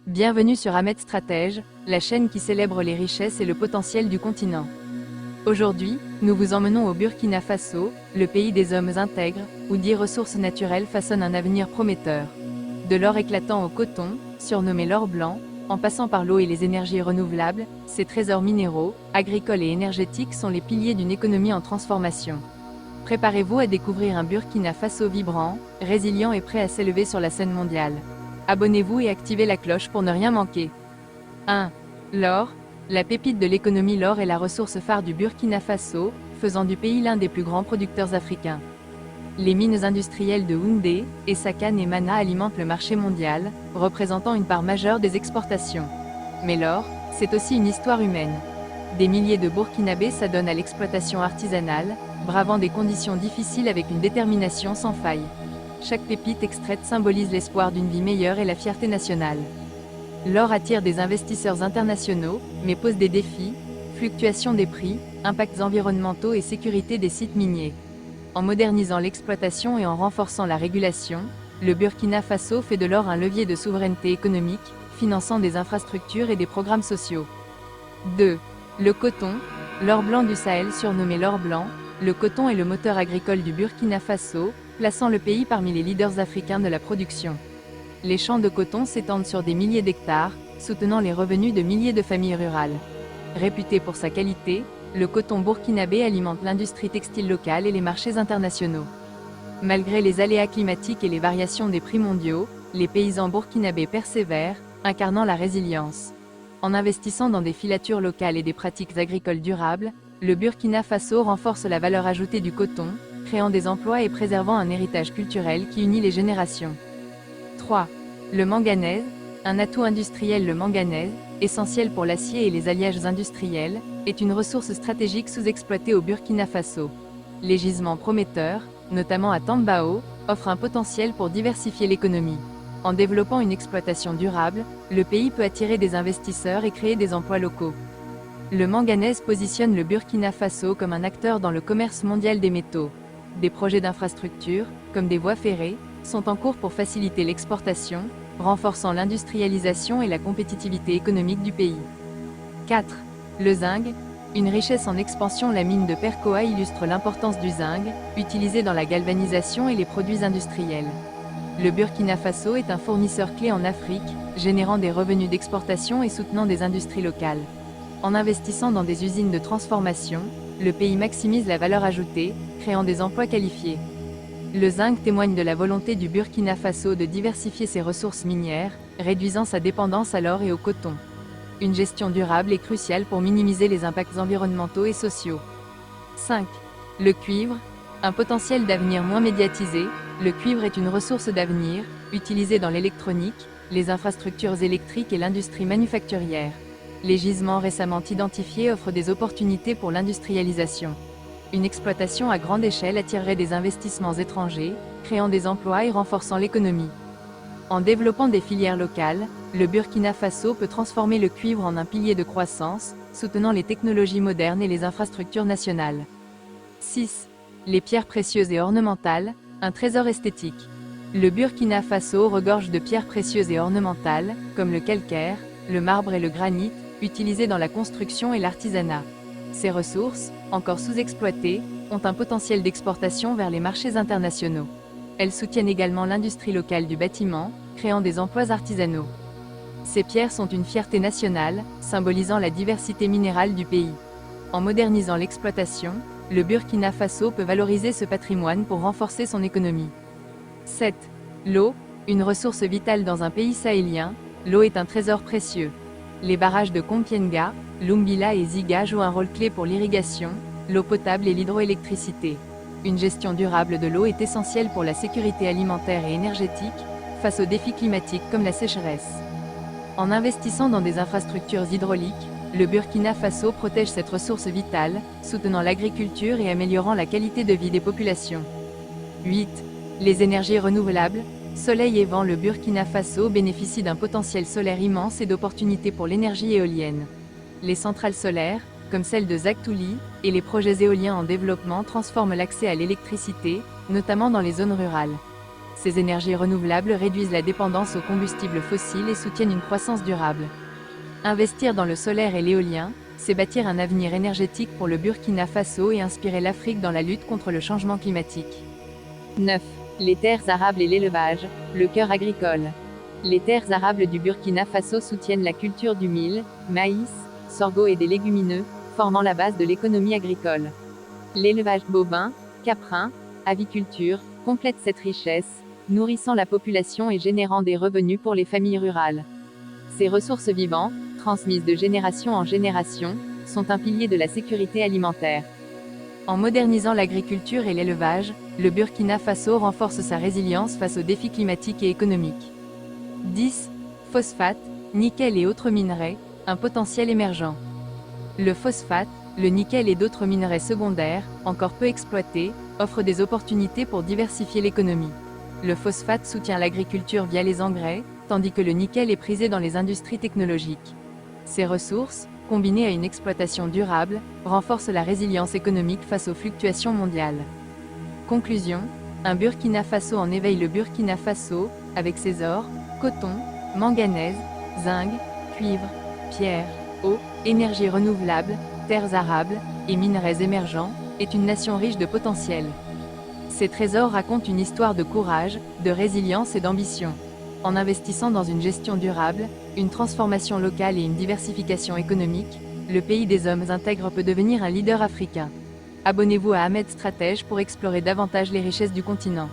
Bienvenue sur Ahmed Stratège, la chaîne qui célèbre les richesses et le potentiel du continent. Aujourd'hui, nous vous emmenons au Burkina Faso, le pays des hommes intègres, où 10 ressources naturelles façonnent un avenir prometteur. De l'or éclatant au coton, surnommé l'or blanc, en passant par l'eau et les énergies renouvelables, ces trésors minéraux, agricoles et énergétiques sont les piliers d'une économie en transformation. Préparez-vous à découvrir un Burkina Faso vibrant, résilient et prêt à s'élever sur la scène mondiale. Abonnez-vous et activez la cloche pour ne rien manquer. 1. L'or. La pépite de l'économie. L'or est la ressource phare du Burkina Faso, faisant du pays l'un des plus grands producteurs africains. Les mines industrielles de Houndé, Essakane et Mana alimentent le marché mondial, représentant une part majeure des exportations. Mais l'or, c'est aussi une histoire humaine. Des milliers de Burkinabés s'adonnent à l'exploitation artisanale, bravant des conditions difficiles avec une détermination sans faille. Chaque pépite extraite symbolise l'espoir d'une vie meilleure et la fierté nationale. L'or attire des investisseurs internationaux, mais pose des défis, fluctuations des prix, impacts environnementaux et sécurité des sites miniers. En modernisant l'exploitation et en renforçant la régulation, le Burkina Faso fait de l'or un levier de souveraineté économique, finançant des infrastructures et des programmes sociaux. 2. Le coton. L'or blanc du Sahel. Surnommé l'or blanc, le coton est le moteur agricole du Burkina Faso, plaçant le pays parmi les leaders africains de la production. Les champs de coton s'étendent sur des milliers d'hectares, soutenant les revenus de milliers de familles rurales. Réputé pour sa qualité, le coton burkinabé alimente l'industrie textile locale et les marchés internationaux. Malgré les aléas climatiques et les variations des prix mondiaux, les paysans burkinabés persévèrent, incarnant la résilience. En investissant dans des filatures locales et des pratiques agricoles durables, le Burkina Faso renforce la valeur ajoutée du coton, créant des emplois et préservant un héritage culturel qui unit les générations. 3. Le manganèse. Un atout industriel. Le manganèse, essentiel pour l'acier et les alliages industriels, est une ressource stratégique sous-exploitée au Burkina Faso. Les gisements prometteurs, notamment à Tambao, offrent un potentiel pour diversifier l'économie. En développant une exploitation durable, le pays peut attirer des investisseurs et créer des emplois locaux. Le manganèse positionne le Burkina Faso comme un acteur dans le commerce mondial des métaux. Des projets d'infrastructure, comme des voies ferrées, sont en cours pour faciliter l'exportation, renforçant l'industrialisation et la compétitivité économique du pays. 4. Le zinc. Une richesse en expansion. La mine de Perkoa illustre l'importance du zinc, utilisé dans la galvanisation et les produits industriels. Le Burkina Faso est un fournisseur clé en Afrique, générant des revenus d'exportation et soutenant des industries locales. En investissant dans des usines de transformation, le pays maximise la valeur ajoutée, créant des emplois qualifiés. Le zinc témoigne de la volonté du Burkina Faso de diversifier ses ressources minières, réduisant sa dépendance à l'or et au coton. Une gestion durable est cruciale pour minimiser les impacts environnementaux et sociaux. 5. Le cuivre. Un potentiel d'avenir moins médiatisé, le cuivre est une ressource d'avenir, utilisée dans l'électronique, les infrastructures électriques et l'industrie manufacturière. Les gisements récemment identifiés offrent des opportunités pour l'industrialisation. Une exploitation à grande échelle attirerait des investissements étrangers, créant des emplois et renforçant l'économie. En développant des filières locales, le Burkina Faso peut transformer le cuivre en un pilier de croissance, soutenant les technologies modernes et les infrastructures nationales. 6. Les pierres précieuses et ornementales, un trésor esthétique. Le Burkina Faso regorge de pierres précieuses et ornementales, comme le calcaire, le marbre et le granit, utilisés dans la construction et l'artisanat. Ces ressources, encore sous-exploitées, ont un potentiel d'exportation vers les marchés internationaux. Elles soutiennent également l'industrie locale du bâtiment, créant des emplois artisanaux. Ces pierres sont une fierté nationale, symbolisant la diversité minérale du pays. En modernisant l'exploitation, le Burkina Faso peut valoriser ce patrimoine pour renforcer son économie. 7. L'eau. Une ressource vitale dans un pays sahélien, l'eau est un trésor précieux. Les barrages de Kompienga, Lumbila et Ziga jouent un rôle clé pour l'irrigation, l'eau potable et l'hydroélectricité. Une gestion durable de l'eau est essentielle pour la sécurité alimentaire et énergétique, face aux défis climatiques comme la sécheresse. En investissant dans des infrastructures hydrauliques, le Burkina Faso protège cette ressource vitale, soutenant l'agriculture et améliorant la qualité de vie des populations. 8. Les énergies renouvelables. Soleil et vent. Le Burkina Faso bénéficie d'un potentiel solaire immense et d'opportunités pour l'énergie éolienne. Les centrales solaires, comme celle de Zaktouli, et les projets éoliens en développement transforment l'accès à l'électricité, notamment dans les zones rurales. Ces énergies renouvelables réduisent la dépendance aux combustibles fossiles et soutiennent une croissance durable. Investir dans le solaire et l'éolien, c'est bâtir un avenir énergétique pour le Burkina Faso et inspirer l'Afrique dans la lutte contre le changement climatique. 9. Les terres arables et l'élevage, le cœur agricole. Les terres arables du Burkina Faso soutiennent la culture du mil, maïs, sorgho et des légumineux, formant la base de l'économie agricole. L'élevage bovin, caprin, aviculture, complète cette richesse, nourrissant la population et générant des revenus pour les familles rurales. Ces ressources vivantes, transmises de génération en génération, sont un pilier de la sécurité alimentaire. En modernisant l'agriculture et l'élevage, le Burkina Faso renforce sa résilience face aux défis climatiques et économiques. 10. Phosphate, nickel et autres minerais, un potentiel émergent. Le phosphate, le nickel et d'autres minerais secondaires, encore peu exploités, offrent des opportunités pour diversifier l'économie. Le phosphate soutient l'agriculture via les engrais, tandis que le nickel est prisé dans les industries technologiques. Ces ressources, combinées à une exploitation durable, renforcent la résilience économique face aux fluctuations mondiales. Conclusion, un Burkina Faso en éveille. Le Burkina Faso, avec ses ors, coton, manganèse, zinc, cuivre, pierre, eau, énergie renouvelable, terres arables et minerais émergents, est une nation riche de potentiel. Ces trésors racontent une histoire de courage, de résilience et d'ambition. En investissant dans une gestion durable, une transformation locale et une diversification économique, le pays des hommes intègres peut devenir un leader africain. Abonnez-vous à Ahmed Stratège pour explorer davantage les richesses du continent.